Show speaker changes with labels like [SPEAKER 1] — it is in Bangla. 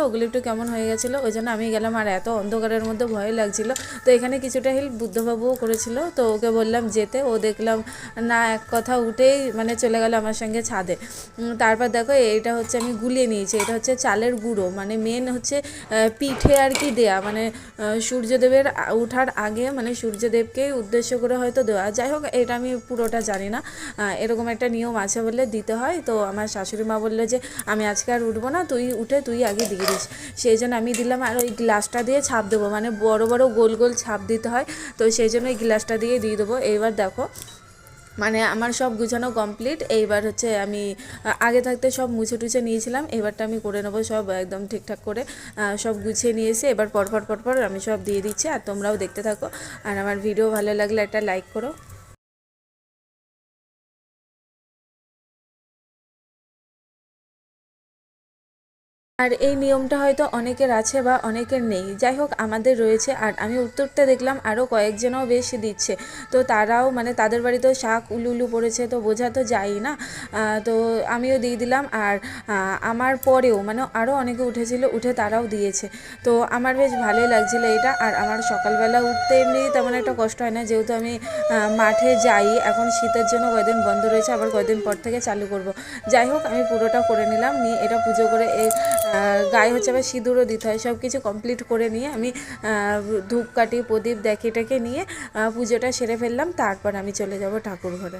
[SPEAKER 1] ওগুলো একটু কেমন হয়ে গেছিলো, ওই জন্য আমি গেলাম। আর এত অন্ধকারের মধ্যে ভয় লাগছিল। তো এখানে কিছুটা হেল্প বুদ্ধবাবুও করেছিল। তো ওকে বললাম যেতে, ও দেখলাম না এক কথা উঠেই মানে চলে গেল আমার সঙ্গে ছাদে। তারপর দেখো এইটা হচ্ছে আমি গুলিয়ে নিয়েছি, এটা হচ্ছে চালের গুঁড়ো, মানে মেন হচ্ছে পিঠে আর কি দেয়া, মানে সূর্যদেবের ওঠার আগে, মানে সূর্যদেবকে উদ্দেশ্য করে হয়তো দেওয়া। যাই হোক, এটা আমি পুরোটা জানি না, এরকম একটা নিয়ম আছে বলে দিতে হয়। তো আমার শাশুড়ি মা বললো যে আমি আজকে আর উঠবো না, তুই উঠে তুই আগে দিয়ে দিস। সেই জন্য আমি দিলাম। আর ওই গ্লাসটা দিয়ে ছাপ দেবো, মানে বড় বড় গোল গোল ছাপ দিতে হয়। তো সেই জন্য ওই গ্লাসটা দিয়ে দিয়ে দেবো। এইবার দেখো মানে আমার সব গুছানো কমপ্লিট। এইবার হচ্ছে আমি আগে থাকতে সব মুছে টুছে নিয়েছিলাম, এবারটা আমি করে নেবো সব একদম ঠিকঠাক করে। সব গুছিয়ে নিয়ে এসে এবার পরপর আমি সব দিয়ে দিচ্ছি, আর তোমরাও দেখতে থাকো। আর আমার ভিডিও ভালো লাগলে একটা লাইক করো। আর এই নিয়মটা হয়তো অনেকের আছে বা অনেকের নেই, যাই হোক আমাদের রয়েছে। আর আমি উত্তরটা দেখলাম আরও কয়েকজনও বেশ দিচ্ছে। তো তারাও মানে তাদের বাড়িতেও শাক উলু পড়েছে, তো বোঝা তো যায় না। তো আমিও দিয়ে দিলাম। আর আমার পরেও মানে আরও অনেকে উঠেছিল, উঠে তারাও দিয়েছে। তো আমার বেশ ভালোই লাগছিলো এটা। আর আমার সকালবেলা উঠতে এমনি তেমন একটা কষ্ট হয় না, যেহেতু আমি মাঠে যাই। এখন শীতের জন্য কয়দিন বন্ধ রয়েছে, আবার কয়দিন পর থেকে চালু করব। যাই হোক, আমি পুরোটা করে নিলাম, নিয়ে এটা পুজো করে এই গায়ে হচ্ছে আবার সিঁদুরও দিতে হয়। সব কিছু কমপ্লিট করে নিয়ে আমি ধূপকাঠি প্রদীপ দেখিটাকে নিয়ে পুজোটা সেরে ফেললাম। তারপর আমি চলে যাব ঠাকুর ঘরে।